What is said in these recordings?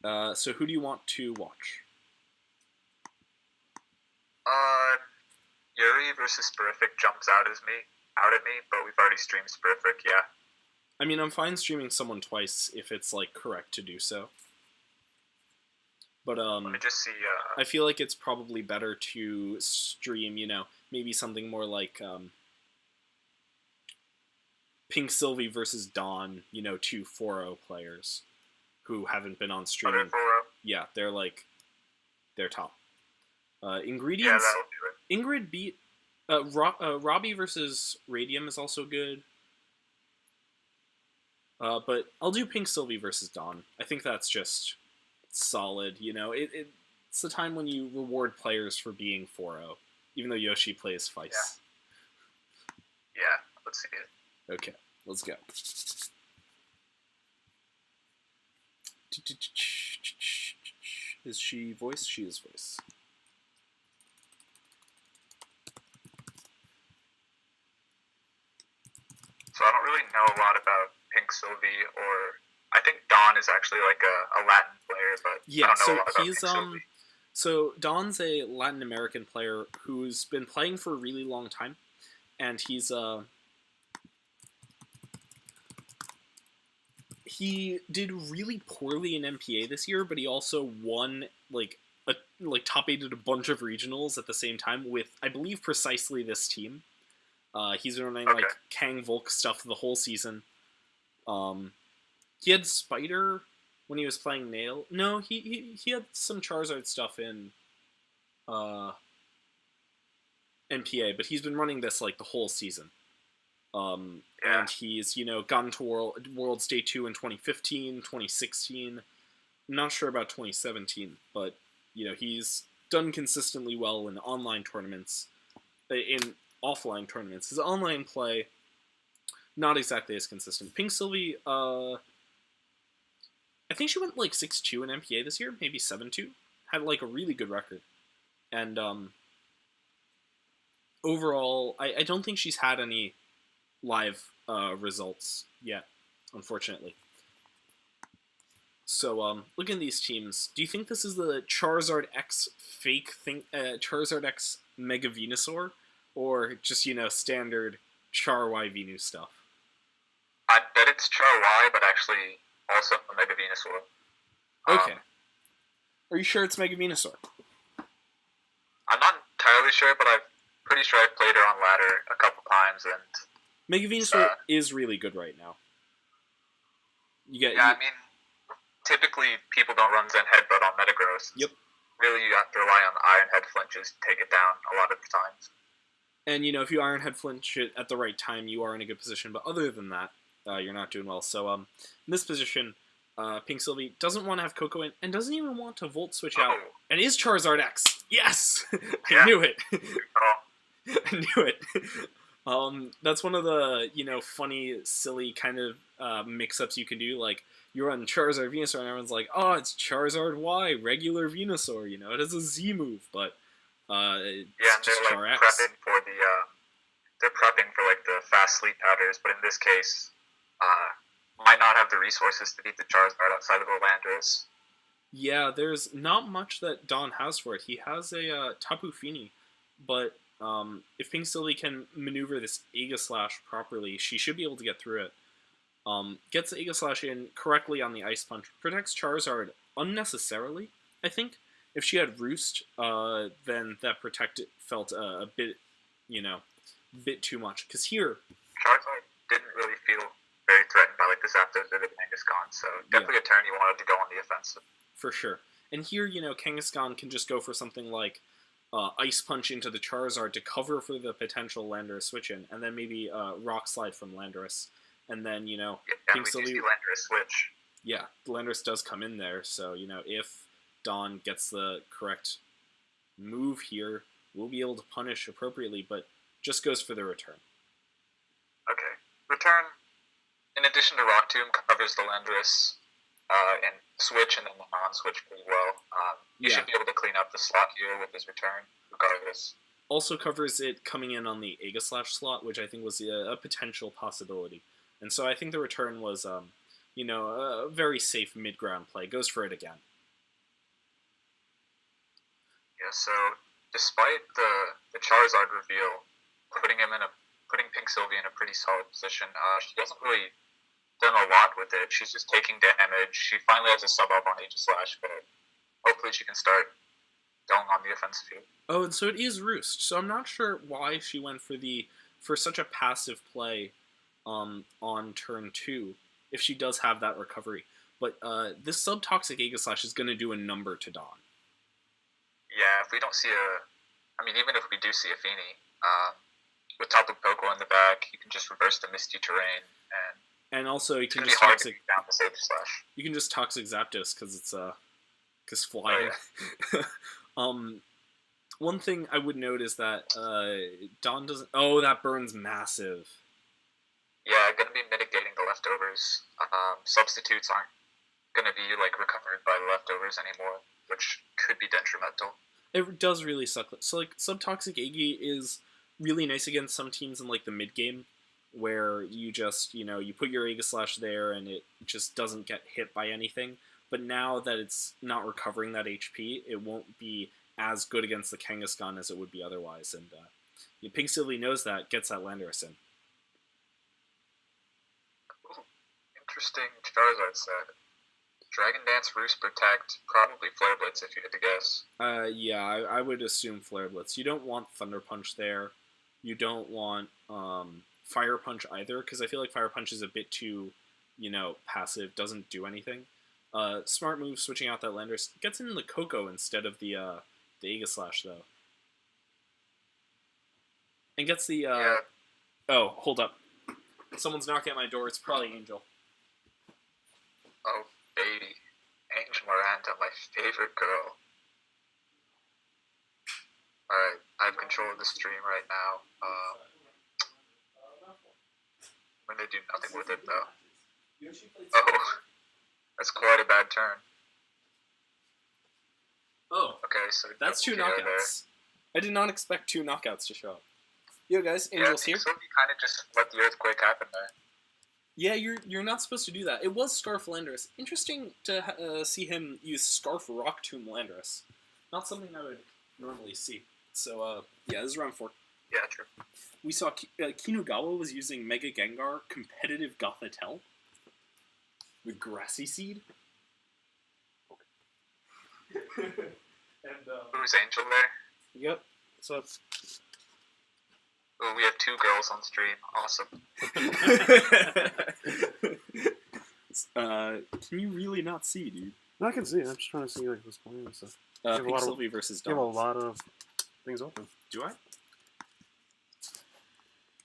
So who do you want to watch? Yuri versus Spurific jumps out at me, but we've already streamed Spurific, yeah. I mean, I'm fine streaming someone twice if it's like correct to do so. But Let me just see. I feel like it's probably better to stream, maybe something more like Pink Sylvie versus Dawn, two 4-0 players who haven't been on streaming. Other 4-0? Yeah, they're top. Yeah, Ingredients. that'll do it. Ingrid beat Robbie versus Radium is also good. But I'll do Pink Sylvie versus Dawn. I think that's just solid. It's the time when you reward players for being 4-0, even though Yoshi plays Feist. Yeah, let's see it. Okay, let's go. Is she voice? She is voice. So I don't really know a lot about Pink Sylvie, or I think Dawn is actually like a Latin player, but yeah, I don't know so a lot about he's Pink Sylvie. So Dawn's a Latin American player who's been playing for a really long time, and he did really poorly in MPA this year, but he also won top 8 at a bunch of regionals at the same time with, I believe, precisely this team. He's been running like Kang Volk stuff the whole season. He had Spider when he was playing Nail. No, he had some Charizard stuff in NPA, but he's been running this like the whole season. And he's, gotten to Worlds Day 2 in 2015, 2016. I'm not sure about 2017, but, he's done consistently well in online tournaments, in offline tournaments. His online play, not exactly as consistent. Pink Sylvie, I think she went like 6-2 in MPA this year, maybe 7-2. Had like a really good record. And overall, I don't think she's had any live results yet, unfortunately. So, looking at these teams, do you think this is the Charizard X fake thing, Charizard X Mega Venusaur, or just, standard Char Y Venu stuff? I bet it's Char Y, but actually also Mega Venusaur. Okay. Are you sure it's Mega Venusaur? I'm not entirely sure, but I'm pretty sure I've played her on ladder a couple times, and Mega Venusaur is really good right now. I mean, typically people don't run Zen Headbutt on Metagross. Yep. Really, you have to rely on Iron Head flinches to take it down a lot of the times. And, if you Iron Head flinch it at the right time, you are in a good position. But other than that, you're not doing well. So, in this position, Pink Sylvie doesn't want to have Coco in, and doesn't even want to Volt Switch out. And is Charizard X. Yes! I knew it. I knew it. That's one of the, funny, silly kind of mix-ups you can do. Like, you run Charizard Venusaur, and everyone's like, oh, it's Charizard Y, regular Venusaur, it has a Z move, but it's just Char X. Prepping for they're prepping for, like, the fast sleep powders, but in this case, might not have the resources to beat the Charizard outside of the Landorus. Yeah, there's not much that Dawn has for it. He has a Tapu Fini, but if Pink Sylvie can maneuver this Aegislash properly, she should be able to get through it. Gets the Aegislash in correctly on the Ice Punch, protects Charizard unnecessarily, I think. If she had Roost, then that protect felt a bit, bit too much. Because here... Charizard didn't really feel very threatened by like the Zapdos or the Kangaskhan, so definitely a turn you wanted to go on the offensive. For sure. And here, Kangaskhan can just go for something like Ice Punch into the Charizard to cover for the potential Landorus switch-in, and then maybe Rock Slide from Landorus. And then, Pink Sylvie... Landorus switch. Yeah, Landorus does come in there, so, if Dawn gets the correct move here, we'll be able to punish appropriately, but just goes for the return. Okay. Return, in addition to Rock Tomb, covers the Landorus and switch and then the non-switch pretty well. You should be able to clean up the slot here with his return, regardless. Also covers it coming in on the Aegislash slot, which I think was a potential possibility. And so I think the return was, a very safe mid-ground play. Goes for it again. Yeah, so despite the Charizard reveal, putting Pink Sylvie in a pretty solid position, she hasn't really done a lot with it. She's just taking damage. She finally has a sub up on Aegislash, but hopefully she can start going on the offensive field. Oh, and so it is Roost. So I'm not sure why she went for such a passive play on turn 2, if she does have that recovery. But this sub-toxic Aegislash is going to do a number to Dawn. Yeah, if we don't see even if we do see a Feeny, with Tapu Koko in the back, you can just reverse the Misty Terrain, and also you can just toxic down the Aegislash. You can just toxic Zapdos because flying. Oh, yeah. One thing I would note is that Dawn doesn't. Oh, that burns massive. Yeah, going to be mitigating the leftovers. Substitutes aren't going to be recovered by the leftovers anymore, which could be detrimental. It does really suck. So Subtoxic Iggy is really nice against some teams in the mid game, where you just you put your Aegislash there and it just doesn't get hit by anything. But now that it's not recovering that HP, it won't be as good against the Kangaskhan as it would be otherwise. And Pink Sylvie knows that, gets that Landorus in. Interesting Charizard set. Dragon Dance, Roost, Protect, probably Flare Blitz if you had to guess. Yeah, I would assume Flare Blitz. You don't want Thunder Punch there. You don't want Fire Punch either, because I feel like Fire Punch is a bit too, passive, doesn't do anything. Smart move, switching out that Landorus. Gets in the Koko instead of the Aegislash, though. And gets the... Yeah. Oh, hold up. Someone's knocking at my door. It's probably Angel. Oh, baby. Angel Miranda, my favorite girl. Alright, I have control of the stream right now. I'm going to do nothing with it, though. Oh, that's quite a bad turn. Oh, okay, so that's 2 knockouts. There. I did not expect 2 knockouts to show up. Yo, guys, Angel's here. So you kind of just let the earthquake happen there. Yeah, you're not supposed to do that. It was Scarf Landorus. Interesting to see him use Scarf Rock Tomb Landorus. Not something I would normally see. So, yeah, this is round 4. Yeah, true. We saw Kinugawa was using Mega Gengar competitive Gothitelle with Grassy Seed. And, who's Angel there? Yep. So oh, we have 2 girls on stream. Awesome. Can you really not see, dude? No, I can see. I'm just trying to see what's playing and stuff. Pink Sylvie versus Dom. You have a lot of things open. Do I?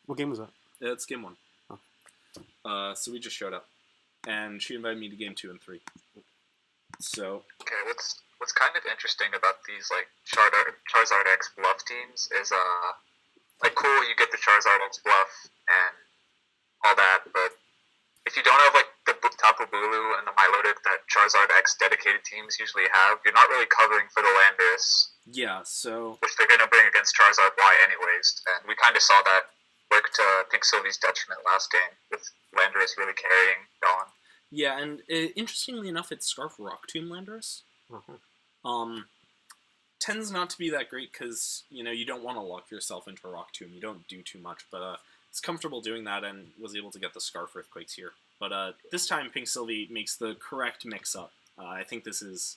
What game was that? It's game 1. Oh. So we just showed up, and she invited me to game 2 and 3. So. Okay, what's kind of interesting about these Charizard X bluff teams is cool, you get the Charizard X bluff and all that, but if you don't have the Tapu Bulu and the Milotic that Charizard X dedicated teams usually have, you're not really covering for the Landorus. Yeah, so... which they're going to bring against Charizard Y anyways, and we kind of saw that work to Pink Sylvie's detriment last game, with Landorus really carrying Dawn. Yeah, and interestingly enough, it's Scarf Rock Tomb Landorus. Uh-huh. Tends not to be that great because, you don't want to lock yourself into a Rock Tomb. You don't do too much, but it's comfortable doing that and was able to get the Scarf Earthquakes here. But this time, Pink Sylvie makes the correct mix-up. I think this is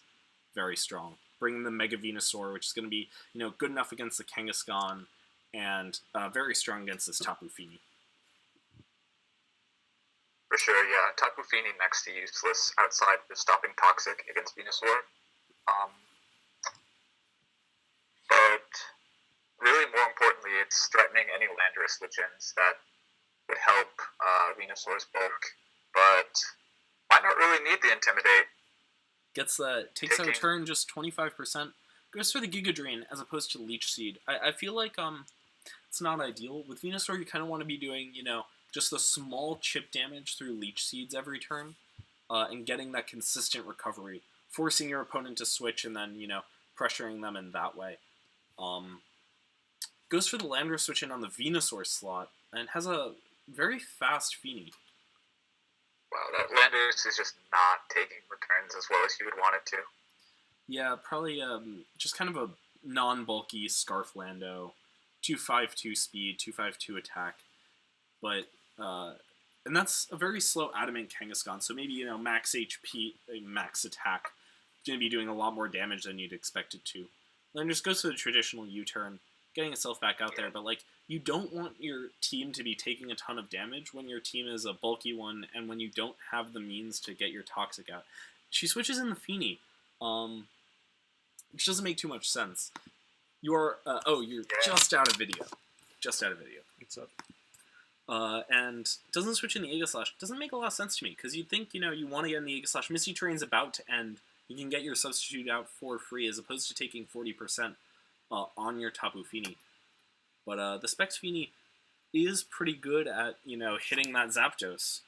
very strong. Bringing the Mega Venusaur, which is going to be, good enough against the Kangaskhan, and very strong against this Tapu Fini. For sure, yeah. Tapu Fini next to useless outside of stopping Toxic against Venusaur. But really, more importantly, it's threatening any Landorus Legends that would help Venusaur's bulk. But might not really need the Intimidate. Takes out turn just 25%. Goes for the Giga Drain as opposed to Leech Seed. I feel like it's not ideal. With Venusaur, you kind of want to be doing, just the small chip damage through Leech Seeds every turn, and getting that consistent recovery, forcing your opponent to switch and then, pressuring them in that way. Goes for the Landorus switch in on the Venusaur slot, and has a very fast Fini. Wow, that Landorus is just not taking returns as well as you would want it to. Yeah, probably just kind of a non-bulky Scarf Lando, 252 speed, 252 attack, but and that's a very slow Adamant Kangaskhan. So maybe max HP, max attack, going to be doing a lot more damage than you'd expect it to. Then just goes for the traditional U-turn, getting itself back out there. But you don't want your team to be taking a ton of damage when your team is a bulky one, and when you don't have the means to get your Toxic out. She switches in the Feeny, which doesn't make too much sense. You're just out of video. Just out of video. What's up? And doesn't switch in the Aegislash. Doesn't make a lot of sense to me, because you'd think, you want to get in the Aegislash. Misty Terrain's about to end. You can get your substitute out for free, as opposed to taking 40% on your Tapu Fini. But the Specs Fini is pretty good at, hitting that Zapdos.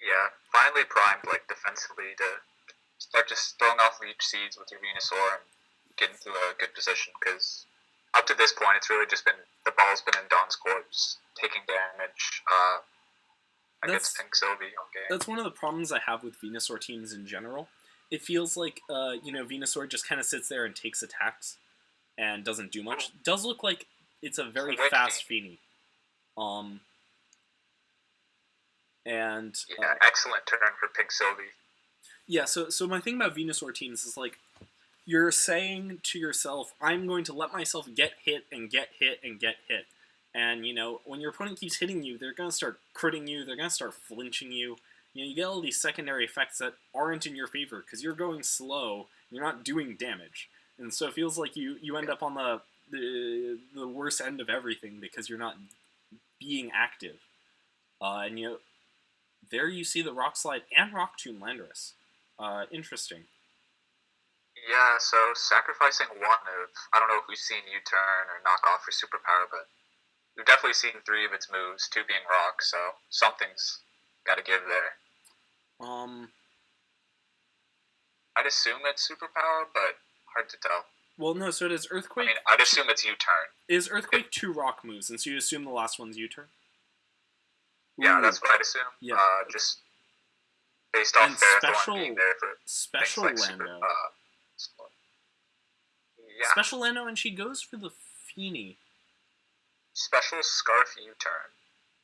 Yeah, finally primed, defensively to start just throwing off Leech Seeds with your Venusaur and get into a good position, because up to this point, it's really just been, the ball's been in Don's court, just taking damage against Pink Sylvie on game. That's one of the problems I have with Venusaur teams in general. It feels like, Venusaur just kind of sits there and takes attacks and doesn't do much. It does look like it's a very fast Feeny. Excellent turn for Pink Sylvie. Yeah, so my thing about Venusaur teams is, you're saying to yourself, I'm going to let myself get hit and get hit and get hit. And, when your opponent keeps hitting you, they're going to start critting you, they're going to start flinching you. You get all these secondary effects that aren't in your favor, because you're going slow, you're not doing damage. And so it feels like you end up on the worst end of everything, because you're not being active. There you see the Rock Slide and Rock Tomb Landorus. Interesting. Yeah, so sacrificing one of, I don't know if we've seen U-turn or knockoff for superpower, but we've definitely seen 3 of its moves, 2 being rock, so something's got to give there. I'd assume it's superpower, but hard to tell. Well, no, so it is Earthquake. I'd assume it's U-turn. Is Earthquake 2 rock moves, and so you assume the last one's U-turn? Yeah, that's what I'd assume. Yeah. Just based off Ferrothorn being there for special things Lando. Yeah. Special Lando, and she goes for the Feeny. Special Scarf U-turn.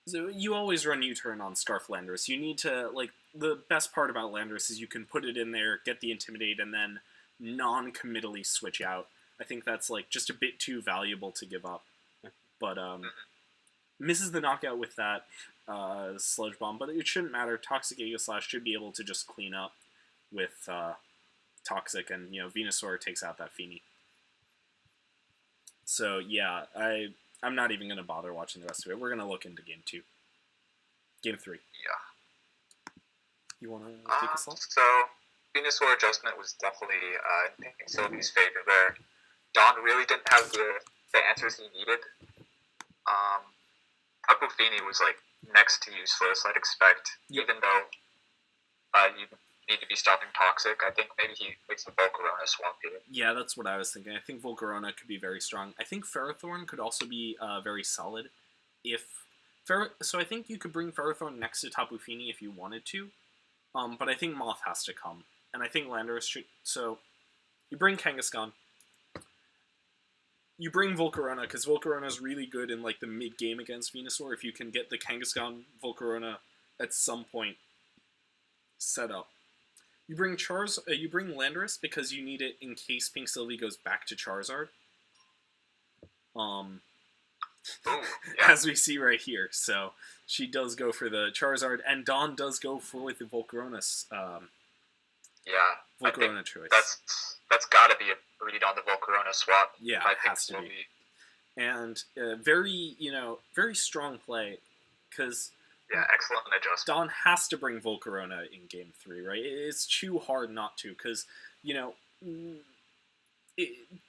So you always run U-turn on Scarf Landorus. You need to, the best part about Landorus is you can put it in there, get the Intimidate, and then non-committally switch out. I think that's, just a bit too valuable to give up. But, misses the knockout with that Sludge Bomb, but it shouldn't matter. Toxic Aegislash should be able to just clean up with Toxic, and, Venusaur takes out that Feeny. So, yeah, I'm not even going to bother watching the rest of it. We're going to look into Game 2. Game 3. Yeah. You want to take a slot? So, Venusaur adjustment was definitely in Pink Sylvie's favor there. Don really didn't have the answers he needed. Tapu Fini was, next to useless, I'd expect. Yep. Even though you need to be stopping Toxic, I think maybe he makes the Volcarona swap here. Yeah, that's what I was thinking. I think Volcarona could be very strong. I think Ferrothorn could also be very solid. So I think you could bring Ferrothorn next to Tapu Fini if you wanted to. But I think Moth has to come. And I think Landorus should... So, you bring Kangaskhan. You bring Volcarona, because Volcarona is really good in, the mid-game against Venusaur. If you can get the Kangaskhan Volcarona at some point set up. You bring Landorus because you need it in case Pink Sylvie goes back to Charizard. As we see right here. So, she does go for the Charizard, and Dawn does go for the Volcarona's Volcarona choice. That's got to be a read on the Volcarona swap. Yeah, it has to be. And very strong play, because excellent adjustment. Dawn has to bring Volcarona in Game 3, right? It's too hard not to, because the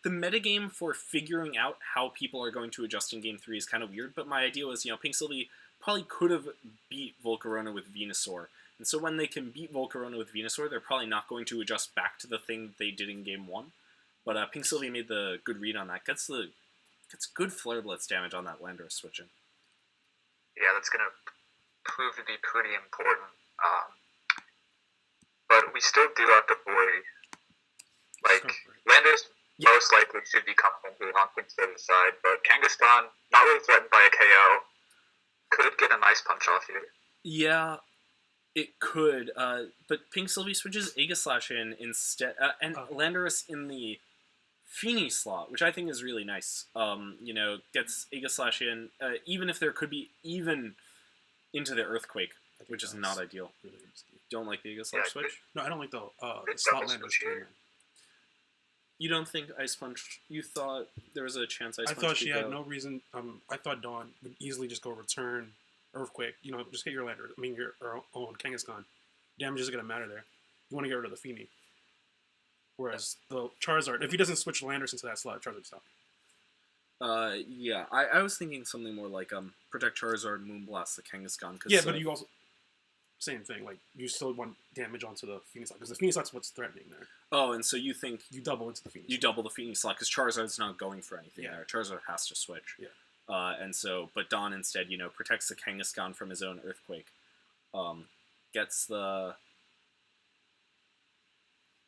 metagame for figuring out how people are going to adjust in Game 3 is kind of weird. But my idea was, Pink Sylvie probably could have beat Volcarona with Venusaur. And so when they can beat Volcarona with Venusaur, they're probably not going to adjust back to the thing they did in Game 1. But Pink Sylvie made the good read on that. Gets good Flare Blitz damage on that Landorus switch in. Yeah, that's going to prove to be pretty important. But we still do have to worry. most likely should be coming here on Pink-Steady's side, but Kangaskhan, not really threatened by a KO, could get a nice punch off here. Yeah, it could, but Pink Sylvie switches Aegislash in instead, and Landorus in the Feeny slot, which I think is really nice. Gets Aegislash in, even if there could be even into the Earthquake, which is not ideal. Really risky. Don't like the Aegislash switch? No, I don't like the slot Landorus turn. You don't think Ice Punch? You thought there was a chance Ice Punch? I thought she could had go? no reason. I thought Dawn would easily just go return Earthquake. Just hit your Lander. I mean your own Kangaskhan. Damage isn't gonna matter there. You want to get rid of the Feeny. Whereas the Charizard, if he doesn't switch Landers into that slot, Charizard stop. Yeah, I was thinking something more like protect Charizard, Moonblast the Kangaskhan. Yeah, but you also same thing. Like you still want damage onto the Feeny slot because the Feeny slot's what's threatening there. Oh, and so you think you double into the Feeny. You double the Feeny slot because Charizard's not going for anything Yeah. there. Charizard has to switch. Yeah. But Dawn instead, protects the Kangaskhan from his own Earthquake. Gets the.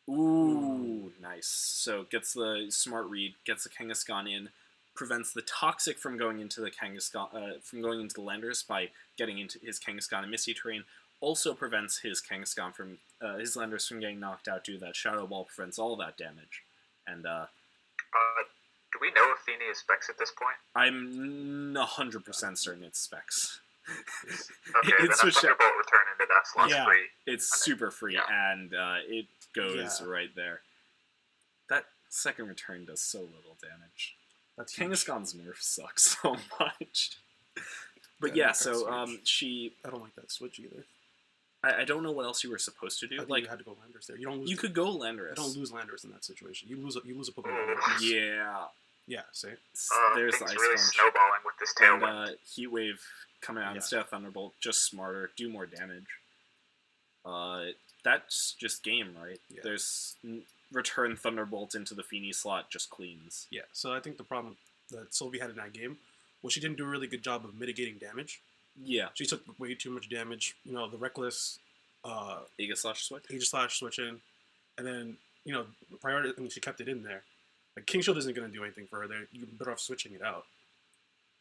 Ooh, nice. So gets the smart read, gets the Kangaskhan in, prevents the Toxic from going into the Kangaskhan, from going into the Landorus by getting into his Kangaskhan and Misty Terrain. Also prevents his Kangaskhan from his Landorus from getting knocked out due to that Shadow Ball. Prevents all that damage, and do we know if Feeny is Specs at this point? I'm 100% certain it's Specs. Okay, It's then a switched out. Thunderbolt return into that slot's Yeah. free. It's super free, Yeah. and it goes Yeah. right there. That second return does so little damage. That's huge. Kangaskhan's nerf sucks so much. But Yeah, yeah, that's so huge. I don't like that switch either. I don't know what else you were supposed to do. I think Like you had to go Landers there. You don't lose. you could go Landorus. You don't lose Landers in that situation. You lose a Pokemon. Landorus. Yeah. Yeah. See. There's the Things Ice really Punch. snowballing with this And tailwind. Heat Wave coming out Yeah. instead of Thunderbolt, just smarter, do more damage. That's just game, right? Yeah. There's return Thunderbolt into the Feeny slot, just cleans. Yeah. So I think the problem that Sylvie had in that game was she didn't do a really good job of mitigating damage. Yeah. She took way too much damage. The reckless Aegislash switch. Aegislash switch in, and then priority. I mean, she kept it in there. Like King Shield isn't going to do anything for her. There, you're better off switching it out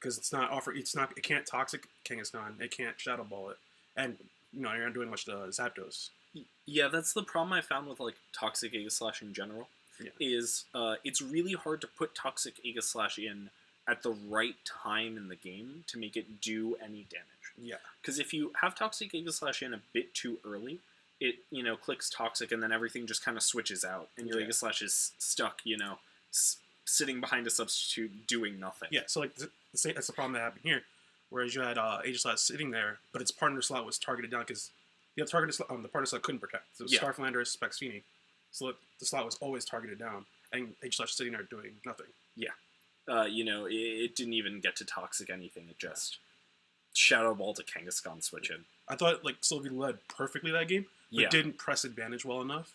because it's not offer. It's not. It can't toxic Kangaskhan. It can't Shadow Ball it, and you're not doing much to Zapdos. Yeah, that's the problem I found with like Toxic Aegislash in general. Yeah. Is it's really hard to put Toxic Aegislash in at the right time in the game to make it do any damage. Yeah. Because if you have Toxic Aegislash in a bit too early, it clicks Toxic and then everything just kind of switches out, and your Aegislash is stuck, sitting behind a substitute doing nothing. Yeah. So that's the problem that happened here, whereas you had Aegislash sitting there, but its partner slot was targeted down because the targeted slot, the partner slot couldn't protect. So Yeah. Starflander, Specs Feeny, so the slot was always targeted down, and Aegislash sitting there doing nothing. It didn't even get to Toxic anything. It just Shadow Ball to Kangaskhan switch in. I thought Sylvie led perfectly that game, but Yeah. didn't press advantage well enough.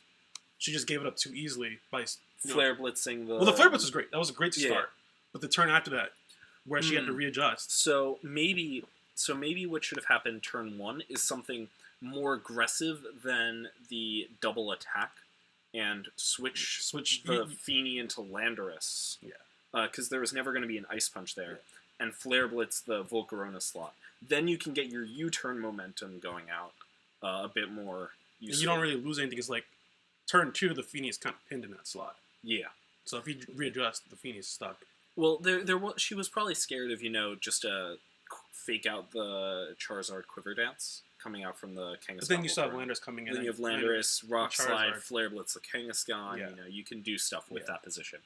She just gave it up too easily by Flare blitzing the. Well, the Flare Blitz was great. That was a great Yeah. start. But the turn after that, where she had to readjust. So maybe what should have happened turn one is something more aggressive than the double attack and switch the Feeny into Landorus. Yeah. Because there was never going to be an Ice Punch there. And Flare Blitz the Volcarona slot. Then you can get your U-turn momentum going out a bit more useful. And you don't really lose anything. It's like turn 2, the Feeny is kind of pinned in that slot. Yeah. So if you readjust, the Feeny is stuck. Well, she was probably scared of, just fake out the Charizard Quiver Dance coming out from the Kangaskhan. But then you still have Volcarona. Landers coming in. Then you have Landorus, Rock Slide, Charizard. Flare Blitz the Kangaskhan. Yeah. You can do stuff with Yeah. that position.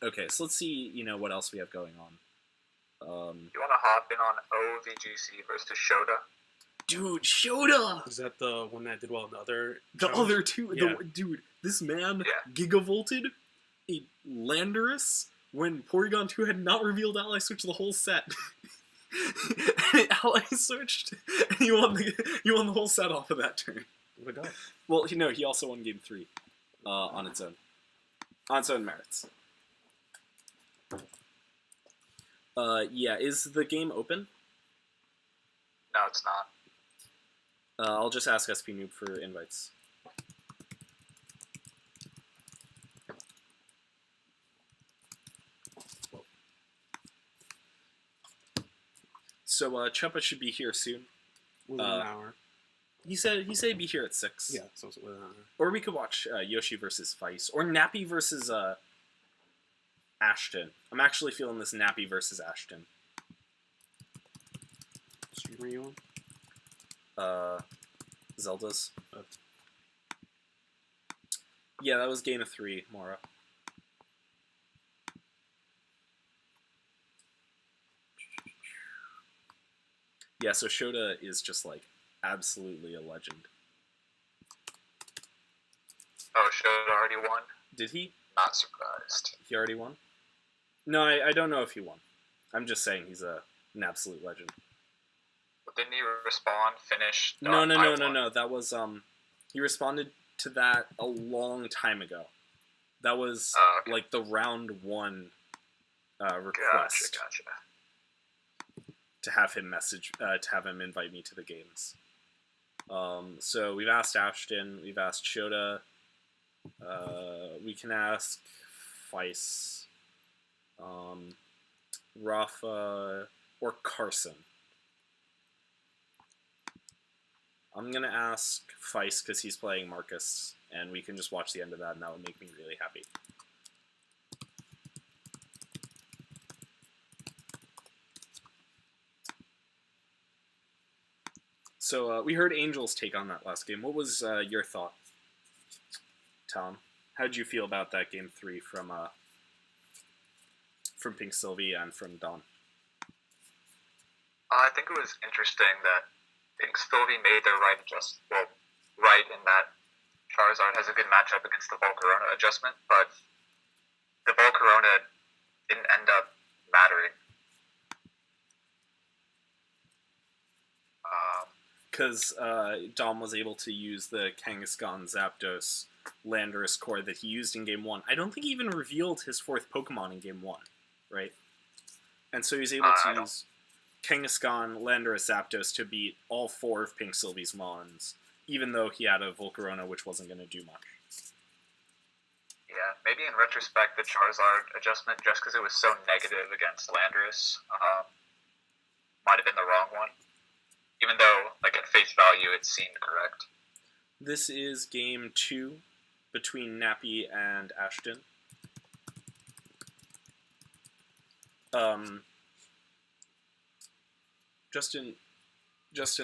Okay, so let's see, what else we have going on. You want to hop in on OVGC versus Shota? Dude, Shota! Is that the one that did well in the other? The challenge? other two, Yeah. dude, this man Yeah. gigavolted a Landorus when Porygon 2 had not revealed Ally Switch the whole set. Ally switched, and he won the whole set off of that turn. What a guy. Well, he also won Game 3 on its own. On its own merits. Is the game open? No, it's not. I'll just ask SP Noob for invites. So Chuppa should be here soon. Within an hour. He said he'd be here at 6. Yeah, so it's within an hour. Or we could watch Yoshi versus Feist, or Nappy versus Ashton. I'm actually feeling this Nappy versus Ashton. Stream are you on? Zelda's. Yeah, that was game of 3, Mara. Yeah, so Shota is just like absolutely a legend. Oh, Shota already won? Did he? Not surprised. He already won? No, I don't know if he won. I'm just saying he's an absolute legend. But didn't he respawn, finish? No. That was he responded to that a long time ago. That was okay. like the round 1 request. Gotcha. To have him to have him invite me to the games. So we've asked Ashton, we've asked Shota, we can ask Feist, Rafa, or Carson. I'm gonna ask Feist because he's playing Marcus, and we can just watch the end of that, and that would make me really happy. So we heard Angel's take on that last game. What was your thought, Tom? How did you feel about that game 3 from Pink Sylvie and from Don? I think it was interesting that Pink Sylvie made their right right in that Charizard has a good matchup against the Volcarona adjustment, but the Volcarona didn't end up mattering. Because Dom was able to use the Kangaskhan Zapdos Landorus core that he used in Game 1. I don't think he even revealed his 4th Pokemon in Game 1, right? And so he was able to use Kangaskhan, Landorus, Zapdos to beat all 4 of Pink Sylvie's Mons, even though he had a Volcarona which wasn't going to do much. Yeah, maybe in retrospect, the Charizard adjustment, just because it was so negative against Landorus, might have been the wrong one. Even though, like, at face value, it seemed correct. This is game 2 between Nappy and Ashton. Justin,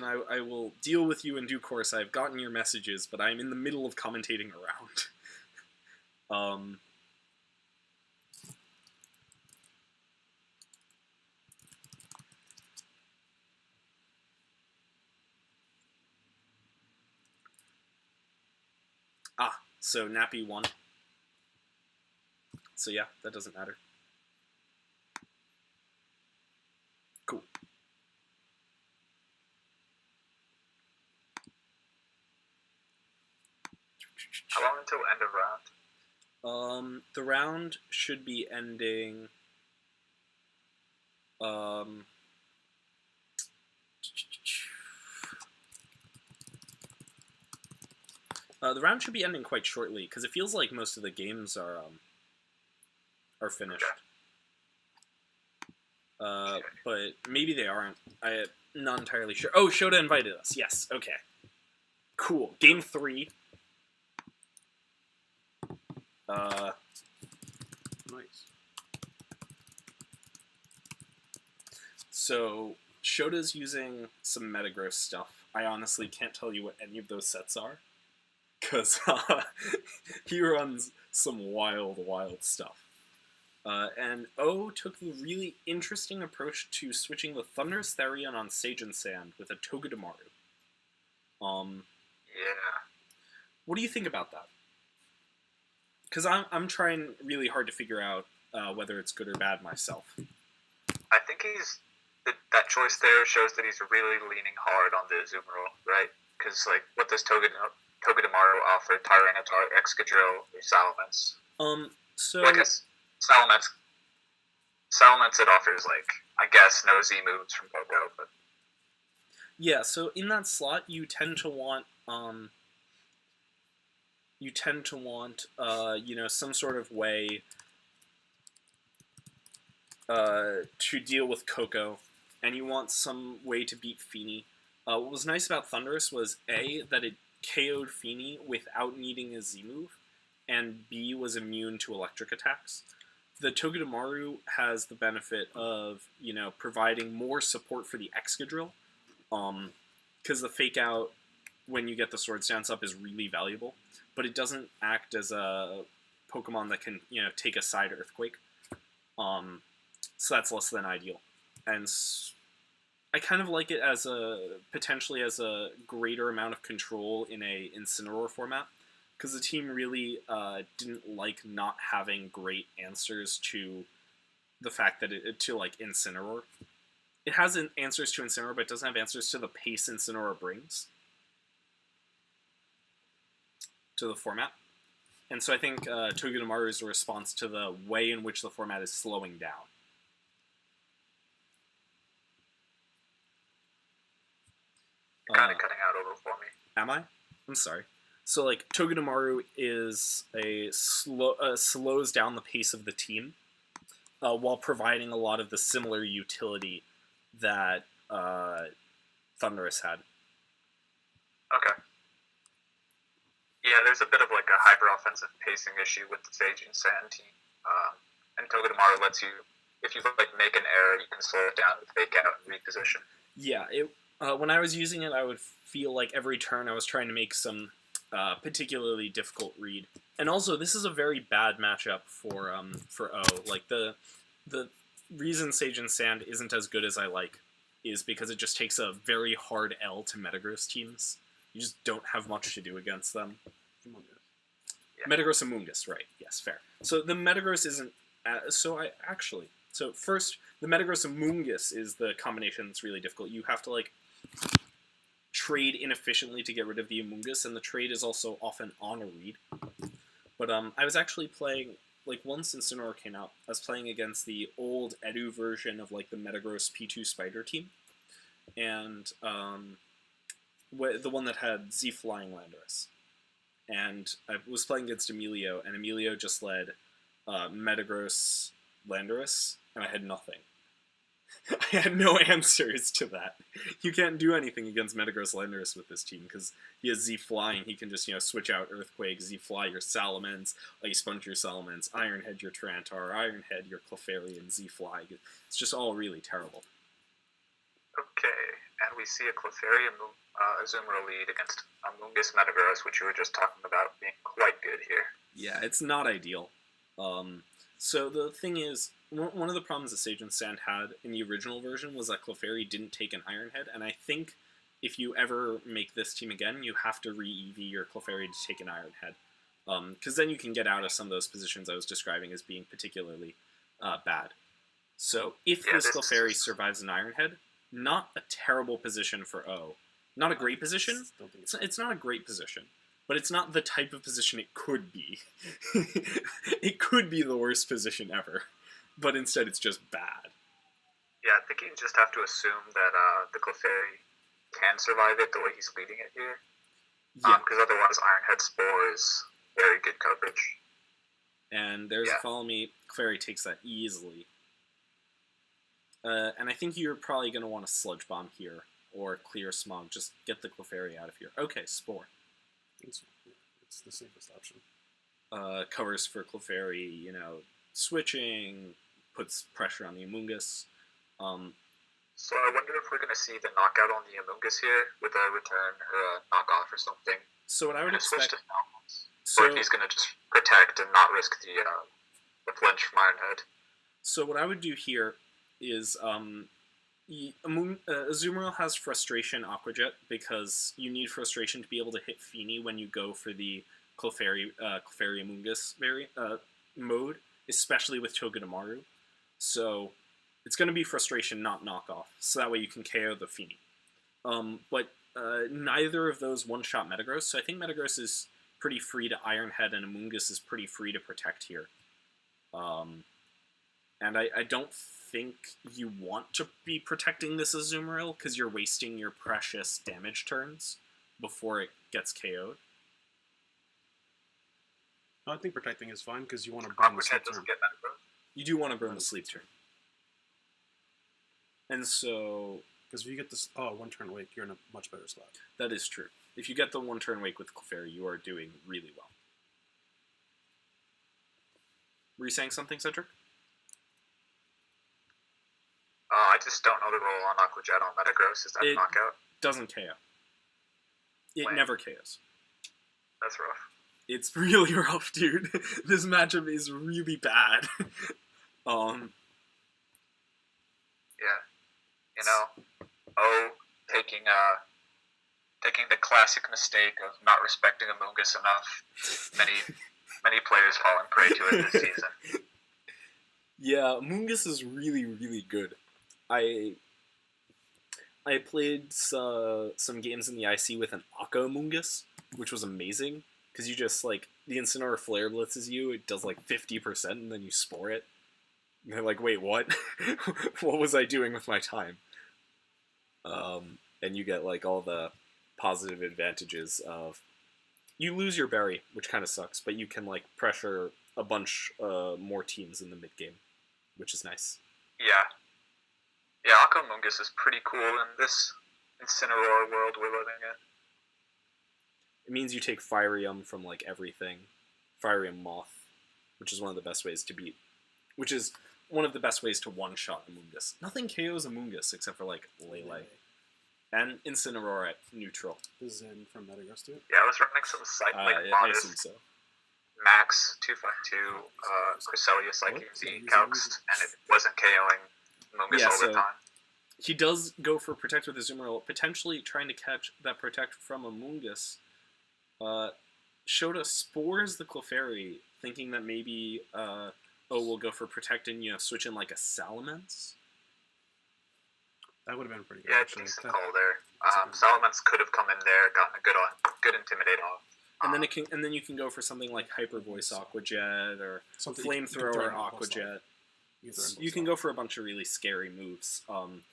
I will deal with you in due course. I've gotten your messages, but I'm in the middle of commentating around. So Nappy won. So yeah, that doesn't matter. Cool. How long until end of round? The round should be ending. The round should be ending quite shortly because it feels like most of the games are finished. But maybe they aren't. I'm not entirely sure. Oh, Shota invited us. Yes. Okay. Cool. Game 3. Nice. So Shota's using some Metagross stuff. I honestly can't tell you what any of those sets are. Because he runs some wild stuff. And O took the really interesting approach to switching the Thunderous Therian on Sage and Sand with a Togedemaru. Yeah. What do you think about that? Because I'm trying really hard to figure out whether it's good or bad myself. I think that choice there shows that he's really leaning hard on the Azumarill, right? Because, like, what does Togedemaru offer? Tyranitar, Excadrill, or Salamence? So... Well, I guess Salamence it offers, like, I guess, no Z moves from Pogo, but... Yeah, so in that slot, you tend to want, some sort of way to deal with Coco and you want some way to beat Feeney. What was nice about Thunderous was A, that it KO'd Feeney without needing a Z move, and B, was immune to electric attacks. The Togedemaru has the benefit of, providing more support for the Excadrill, because the Fake Out, when you get the Sword Stance up, is really valuable, but it doesn't act as a Pokemon that can, take a side Earthquake. So that's less than ideal. And I kind of like it as potentially as a greater amount of control in a Incineroar format, because the team really didn't like not having great answers to the fact that Incineroar. It has answers to Incineroar, but it doesn't have answers to the pace Incineroar brings to the format. And so I think Togedemaru is a response to the way in which the format is slowing down. You're kind of cutting out a little for me. Am I? I'm sorry. So, Togedemaru is slows down the pace of the team, while providing a lot of the similar utility that Thunderous had. Okay. Yeah, there's a bit of a hyper-offensive pacing issue with the Sage and Sand team. And Togedemaru lets you, if you make an error, you can slow it down with Fake Out and reposition. Yeah, when I was using it, I would feel like every turn I was trying to make some particularly difficult read. And also, this is a very bad matchup for O. The reason Sage and Sand isn't as good as I like is because it just takes a very hard L to Metagross teams. You just don't have much to do against them. Yeah. Metagross and Mungus, right. Yes, fair. So the Metagross isn't... So first, the Metagross and Mungus is the combination that's really difficult. You have to, trade inefficiently to get rid of the Amoonguss, and the trade is also often on a read. But I was actually playing... once Incineroar came out, I was playing against the old Edu version of, the Metagross P2 Spider team. And, the one that had Z Flying Landorus. And I was playing against Emilio, and Emilio just led Metagross Landorus, and I had nothing. I had no answers to that. You can't do anything against Metagross Landorus with this team, because he has Z Flying. He can just, switch out Earthquake, Z Fly your Salamence, Ice Sponge your Salamence, Iron Head your Trantar, Iron Head your Clefairy, and Z Fly. It's just all really terrible. Okay, and we see a Clefairy Azumarill lead against Amoonguss Metagross, which you were just talking about being quite good here. Yeah, it's not ideal. So the thing is, one of the problems that Sage and Sand had in the original version was that Clefairy didn't take an Iron Head, and I think if you ever make this team again, you have to re-EV your Clefairy to take an Iron Head. Because then you can get out of some of those positions I was describing as being particularly bad. So if this Clefairy survives an Iron Head, not a terrible position for O. Not a great position. It's not a great position. But it's not the type of position it could be. It could be the worst position ever. But instead it's just bad. Yeah, I think you just have to assume that the Clefairy can survive it the way he's leading it here. Yeah. Because otherwise Iron Head Spore is very good coverage. And there's a Follow Me. Clefairy takes that easily. And I think you're probably going to want to Sludge Bomb here. Or Clear Smog. Just get the Clefairy out of here. Okay, Spore. It's the safest option. Covers for Clefairy, switching, puts pressure on the Amoonguss. So I wonder if we're going to see the knockout on the Amoonguss here with a return or a knockoff or something. So what I would expect... or if he's going to just protect and not risk the flinch from Iron Head. So what I would do here is... Azumarill has Frustration Aqua-Jet because you need Frustration to be able to hit Feeney when you go for the Clefairy Amoonguss mode, especially with Togedemaru. So it's going to be Frustration, not Knockoff, so that way you can KO the Feeney. But neither of those one-shot Metagross, so I think Metagross is pretty free to Iron Head, and Amoonguss is pretty free to protect here. And I don't think you want to be protecting this Azumarill, because you're wasting your precious damage turns before it gets KO'd. I think protecting is fine, because you want to burn the sleep turn. You do want to burn the sleep turn. And so... Because if you get this one turn wake, you're in a much better spot. That is true. If you get the one turn wake with Clefairy, you are doing really well. Were you saying something, Cedric? I just don't know the role on Aqua Jet on Metagross. Is that a knockout? Doesn't KO. It never KOs. That's rough. It's really rough, dude. This matchup is really bad. Yeah. You know, taking the classic mistake of not respecting Amoonguss enough. Many players fallen prey to it this season. Yeah, Amoonguss is really, really good. I played some games in the IC with an Aqua Amoonguss, which was amazing, because you just, like, the Incineroar Flare Blitzes you, it does, like, 50%, and then you Spore it. And they're like, wait, what? What was I doing with my time? And you get, like, all the positive advantages of... You lose your berry, which kind of sucks, but you can, like, pressure a bunch more teams in the mid-game, which is nice. Yeah. Yeah, Aqua Amoonguss is pretty cool in this Incineroar world we're living in. It means you take Firium from, like, everything. Firium Moth, which is one of the best ways to beat... Which is one of the best ways to one-shot Amoonguss. Nothing KOs Amoonguss except for, like, Lele. And Incineroar at neutral. This is in from Metagross too? Yeah, I was running some I assume so. Max 252 Cresselia Psychic Z calcs, and it wasn't KOing Amoonguss all the time. He does go for Protect with Azumarill, potentially trying to catch that Protect from Amoonguss. Shota spores the Clefairy, thinking that maybe, we'll go for Protect and, switch in like a Salamence. That would have been pretty good. Yeah, decent call there. Salamence could have come in there, gotten a good Intimidate off. And then you can go for something like Hyper Voice Aqua Jet or Flamethrower Aqua Jet. You can go for a bunch of really scary moves. And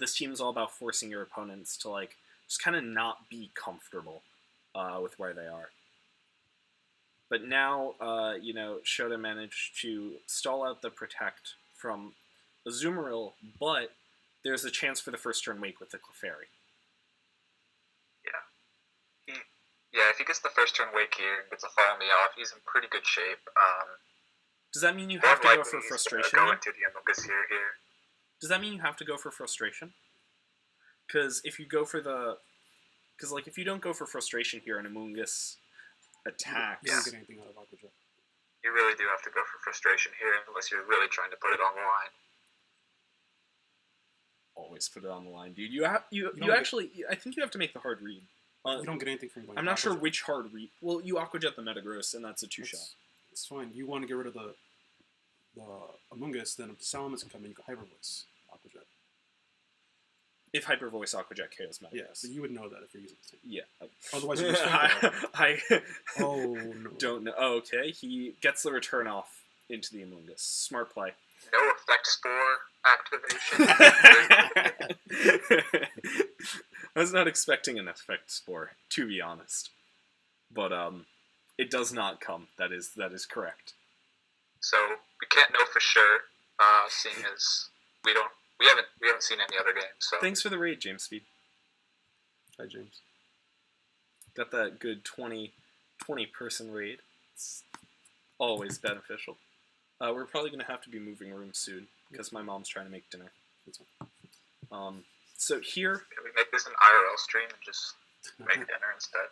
this team's all about forcing your opponents to like just kind of not be comfortable with where they are. But now, Shota managed to stall out the Protect from Azumarill, but there's a chance for the first turn wake with the Clefairy. Yeah, if he gets the first turn wake here and gets a Follow Me Off, he's in pretty good shape. Does that mean you have to go for Frustration? Go into the Amoonguss here. Does that mean you have to go for Frustration? Because if you go for the... Because, like, if you don't go for Frustration here and Amoonguss attacks... You don't get anything out of Aqua Jet. You really do have to go for Frustration here unless you're really trying to put it on the line. Always put it on the line, dude. You actually... I think you have to make the hard read. You don't get anything from going I'm not sure which hard read. Well, you Aqua Jet the Metagross, and that's a two-shot. It's fine. You want to get rid of the Amoonguss, then if the Salamence can come in, you can Hyper Voice Aqua Jet. If Hyper Voice Aqua Jet KOs Metagross. Yeah, so you would know that if you're using the same. Yeah. Otherwise, you just I oh, no. Don't know. Oh, okay, he gets the return off into the Amoonguss. Smart play. No Effect Spore activation. I was not expecting an Effect Spore, to be honest. But it does not come. That is correct. So we can't know for sure, seeing as we haven't seen any other games. So thanks for the raid, James Speed. Hi, James. Got that good 20 person raid. It's always beneficial. We're probably gonna have to be moving rooms soon because my mom's trying to make dinner. So here... Can we make this an IRL stream and just make dinner instead?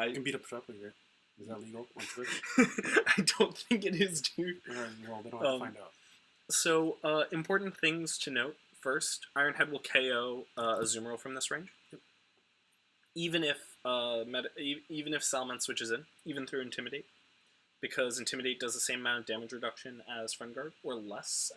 You can beat up Chuckle here. Is that legal on Twitch? I don't think it is, dude. Well, they don't have to find out. So, important things to note. First, Ironhead will KO Azumarill from this range. Yep. Even if Salamence switches in, even through Intimidate. Because Intimidate does the same amount of damage reduction as Friend Guard, or less,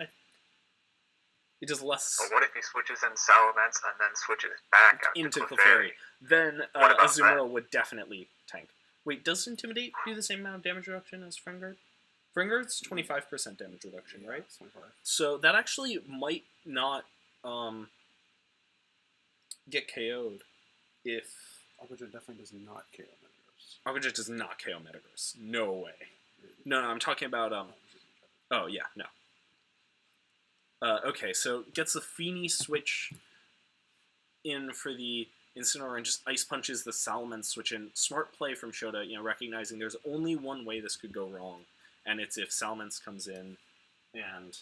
It does less. But what if he switches in Salamence and then switches back into Clefairy? Then Azumarill would definitely tank. Wait, does Intimidate do the same amount of damage reduction as Friend Guard? Friend Guard's 25% damage reduction, right? 25. So that actually might not get KO'd if... Aqua Jet definitely does not KO Metagross. Aqua Jet does not KO Metagross. No way. No, I'm talking about... Oh, yeah, no. Okay, so gets the Feeny switch in for the Incineroar and just Ice Punches the Salamence switch in. Smart play from Shota, recognizing there's only one way this could go wrong, and it's if Salamence comes in and,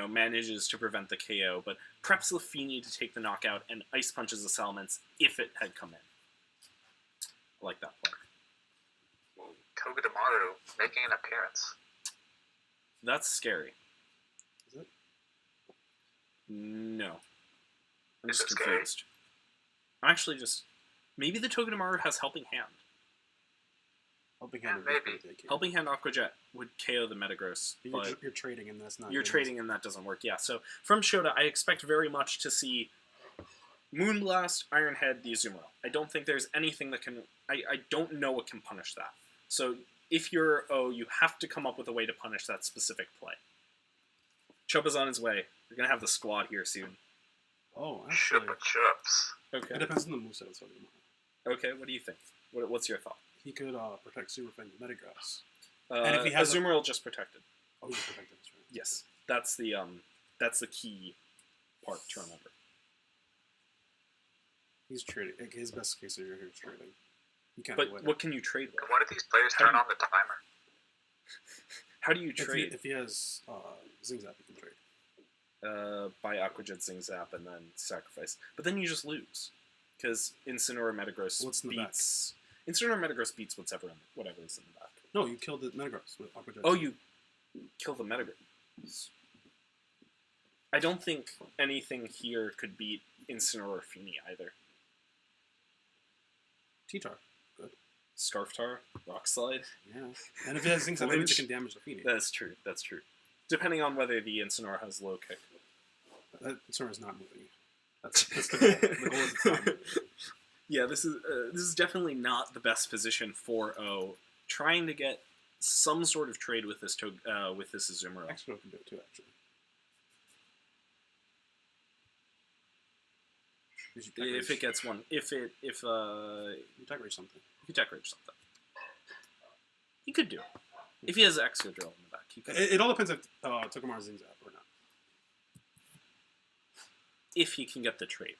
manages to prevent the KO, but preps the Feeny to take the knockout and Ice Punches the Salamence if it had come in. I like that play. Togedemaru making an appearance. That's scary. Is it? No. I'm Is just it confused. I'm actually maybe the Togedemaru has Helping Hand. Helping Hand. Maybe. Helping Hand Aqua Jet would KO the Metagross, but you're trading and that's not. You're trading and that doesn't work. Yeah. So from Shota, I expect very much to see Moonblast, Iron Head, the Azumarill. I don't think there's anything that can. I don't know what can punish that. So if you're you have to come up with a way to punish that specific play. Chubba's on his way. We're gonna have the squad here soon. Oh, actually. Chupa Chups. Okay. It depends on the moveset of Togedemaru. Okay. What do you think? What's your thought? He could protect Super Fang and Metagross. And if he has Azumarill just protected. Oh, he's protected. That's right. Yes, that's the key part to remember. He's trading. His best case scenario here is trading. He can't But win. what can you trade with? Can one of these players How do turn you- on the timer? How do you trade? If he has Zingzap, he can trade. Buy Aqua Jet, Zing Zap, and then sacrifice. But then you just lose. Because Incineroar Metagross What's in the beats... Incineroar Metagross beats whatever's in the back. No, you killed the Metagross with Aqua Jet. Oh, you kill the Metagross. I don't think anything here could beat Incineroar Feeny either. T-Tar. Good. Scarftar, Rock Slide. Yeah. And if he has Zingzap, that means it can damage the Phoenix. That's true. That's true. Depending on whether the Incineroar has low kick. That Incineroar is not moving. That's the goal. The goal is it's not moving. Yeah, this is definitely not the best position for O. Trying to get some sort of trade with this Azumarill. Expo can do it too, actually. If it gets one, if you decorate something. you decorate something, he could do it. If he has Exo Drill in the back, he could. It all depends if Togedemaru's Zingzap or not. If he can get the trade.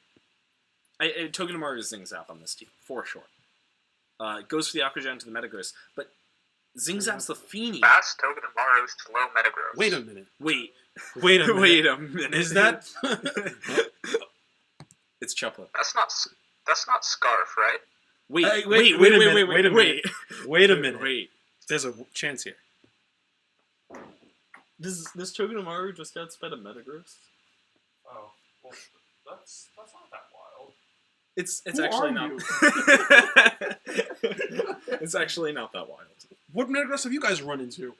Togedemaru is Zing Zap on this team, for sure. Goes for the Aqua Jet into the Metagross, but Zing Zap's the Feeny. Fast Togedemaru, slow Metagross. Wait a minute. Wait Wait a minute. Wait a minute. Is that? It's Chuppa. That's not Scarf, right? Wait Hey, a wait a minute. Wait a minute. Wait. There's a chance here. Does Togedemaru just outsped a Metagross? Oh, well, that's not that wild. It's Who actually are not. It's actually not that wild. What Metagross have you guys run into?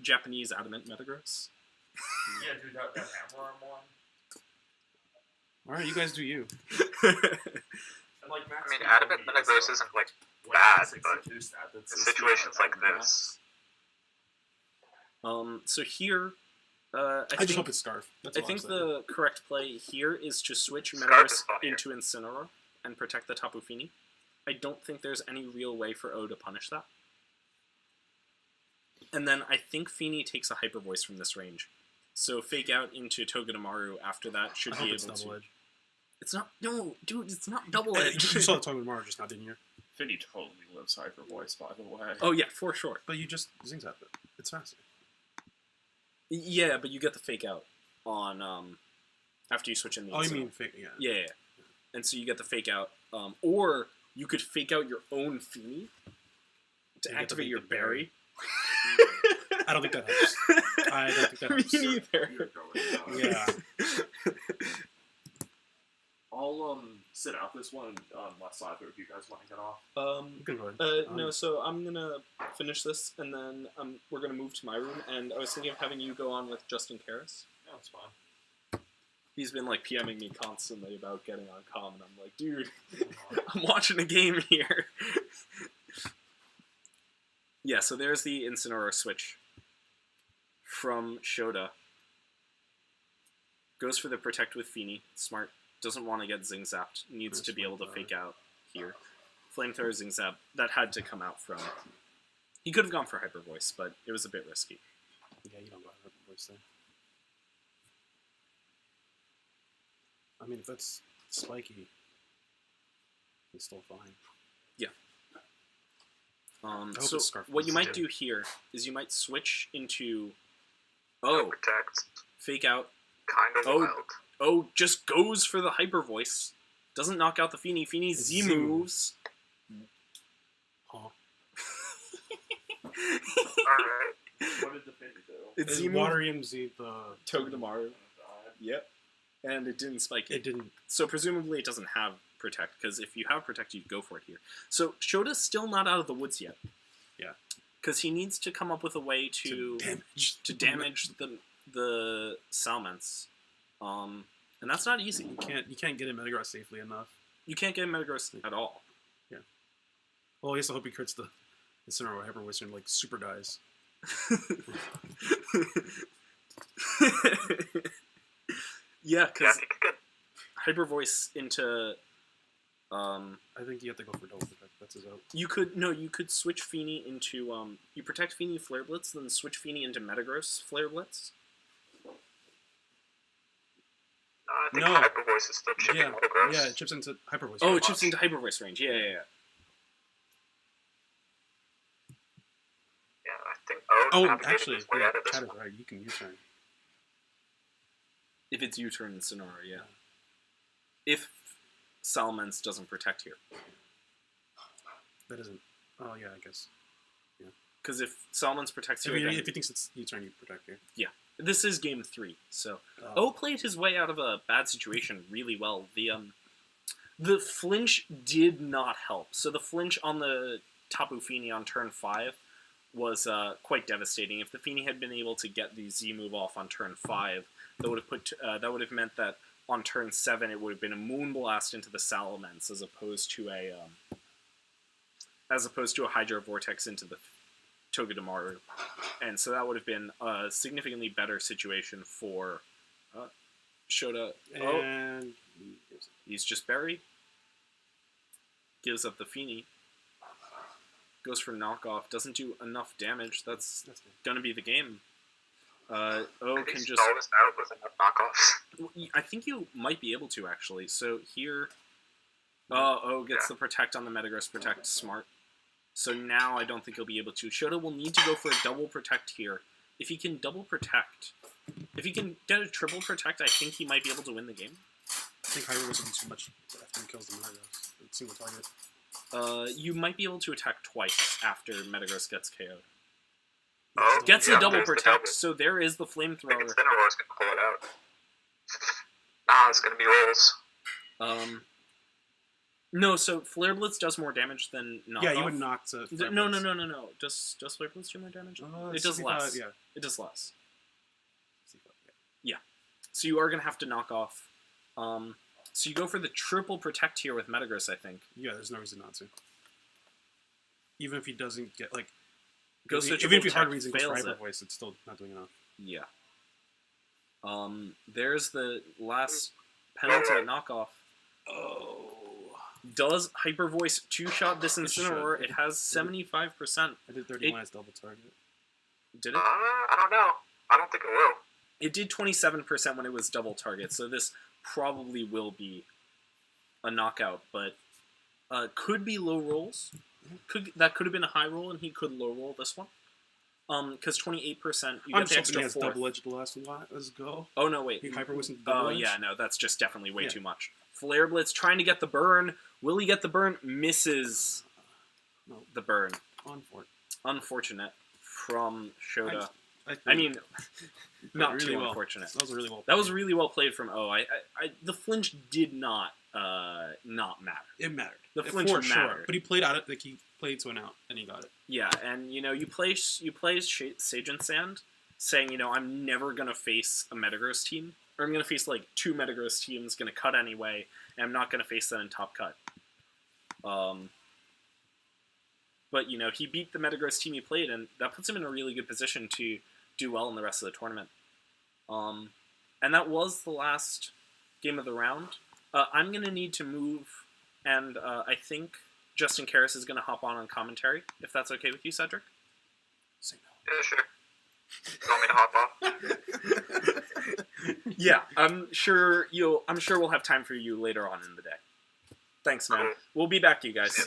Japanese adamant Metagross. Yeah, dude, that hammer arm one. All right, you guys do you. And like, I mean, Adamant Metagross isn't like bad, but in situations like this, So here, I I think, just hope it's Scarf. That's I all think I'm saying. the correct play here is to switch Scarf Metagross is fine here. into Incineroar and protect the Tapu Fini. I don't think there's any real way for O to punish that. And then I think Fini takes a Hyper Voice from this range. So Fake Out into Togedemaru after that should I be hope it's able double to... edge. It's not... No, dude, it's not double You edge. saw the Togedemaru just now, didn't you? Finny totally lives Hyper Voice, by the way. Oh, yeah, for sure. But you just Zingzap it. It's faster. Yeah, but you get the Fake Out on... after you switch in the... Oh, you Incineroar. mean fake? Yeah. Yeah. And so you get the Fake Out. Or you could Fake Out your own Fini to And get activate the your berry. I don't think that helps. I don't think that helps. Me neither. Yeah. I'll sit out this one on left side, but if you guys want to get off. You can go ahead. No, so I'm gonna finish this, and then we're gonna move to my room. And I was thinking of having you go on with Justin Karras. Yeah, that's fine. He's been like PMing me constantly about getting on comm, and I'm like, dude, I'm watching a game here. Yeah, so there's the Incineroar switch from Shota. Goes for the Protect with Fini. Smart. Doesn't want to get Zing Zapped. Needs to be able to fake out here. Flamethrower Zing Zap. That had to come out from... He could have gone for Hyper Voice, but it was a bit risky. Yeah, you don't got Hyper Voice there. I mean, if that's spiky, it's still fine. hope So it's Scarf what you Prince. might do here is you might switch into Protect. fake out. Kind of wild. Just goes for the hyper voice. Doesn't knock out the Feeny. Feeny Z Z moves. Huh. Alright. What did the Finn do? It's It's Z move. Water EMZ the Togedemaru. Yep. And it didn't spike it. It didn't. So presumably it doesn't have Protect, because if you have Protect, you'd go for it here. So Shota's still not out of the woods yet. Yeah. Because he needs to come up with a way to damage the Salments. And that's not easy. You can't get him Metagross safely enough. You can't get Metagross at all. Yeah. Well, I guess I hope he crits the Incineroar Hyper Voice and like super dies. Yeah, because he could get Hyper Voice into I think you have to go for double protect. That's his out. you could switch Feeny into you protect Feeny Flare Blitz, then switch Feeny into Metagross Flare Blitz. I think No. Hyper Voice is still chipping Yeah, Metagross. yeah, it chips into Hyper Voice. Oh, it chips into Hyper Voice range. Yeah. Yeah, I think. Oh, Oh, navigating actually, his way yeah, out of this Chad is one. right. You can U-turn. If it's U-turn and Sonora, yeah. If Salamence doesn't protect here. That isn't. Oh yeah, I guess. Because if Salamence protects If here, then he thinks it's U-turn, you protect here. this is game 3. So played his way out of a bad situation really well. The flinch did not help. So the flinch on the Tapu Fini on turn 5 was quite devastating. If the Fini had been able to get the Z move off on turn 5, that would have meant that on turn 7 it would have been a Moonblast into the Salamence as opposed to a Hydro Vortex into the Togedemaru. And so that would have been a significantly better situation for Shota. And He's just buried. Gives up the Fini. Goes for knockoff. Doesn't do enough damage. That's good. going to be the game. Can Can he just... stall this out with enough knockoffs? I think you might be able to, actually. So here... gets the Protect on the Metagross Protect. Smart. So now I don't think he'll be able to. Shota will need to go for a double Protect here. If he can double Protect... If he can get a triple Protect, I think he might be able to win the game. I think Hyper Voice would be too much after he kills the Metagross. It's single target. You might be able to attack twice after Metagross gets KO'd. Oh, Gets yeah, a double there's the Protect, double. so there is the I think Flamethrower. Incineroar's gonna pull it out. Nah, it's gonna be rolls. No, so Flare Blitz does more damage than knockoff. Yeah, you would knock to. No. Does Flare Blitz do more damage? It does 65, less. Yeah. It does less. 65, yeah. So you are going to have to knock off. So you go for the triple Protect here with Metagross, I think. Yeah, there's no reason not to. Even if he doesn't get like, Goes to even if he triple hard reads and Protect, goes for fails Hyper it. Voice, it's still not doing enough. Yeah. There's the last penalty at knockoff. Oh. Does Hyper Voice 2-shot this It should. Incineroar? It has 75%. I did 30 minus double target. Did it? I don't know. I don't think it will. It did 27% when it was double target, so this probably will be a knockout, but could be low rolls. That could have been a high roll, and he could low roll this one. Because 28%, you I'm get the just hoping extra he has 4. double edge blast a lot. Let's go. Oh no, wait. He Hyper Voice into double Oh edge. yeah, no, that's just definitely way Yeah. too much. Flare Blitz trying to get the burn. Will he get the burn? Misses No. the burn. On for it. Unfortunate from Shota. I I mean, played not really too well. unfortunate. That was really well. That was really well played from O. The flinch did not matter. It mattered. The flinch for mattered. sure. But he played out it like he played to an out and he got it. Yeah, and you play Sage and Sand, saying I'm never gonna face a Metagross team, or I'm gonna face like 2 Metagross teams, gonna cut anyway, and I'm not gonna face them in top cut. But he beat the Metagross team he played, and that puts him in a really good position to do well in the rest of the tournament. And that was the last game of the round. I'm gonna need to move, and I think Justin Karras is gonna hop on commentary, if that's okay with you, Cedric. Say no. Yeah, sure. You want me to hop off? Yeah, I'm sure we'll have time for you later on in the day. Thanks, man. Cool. We'll be back to you guys. Yeah.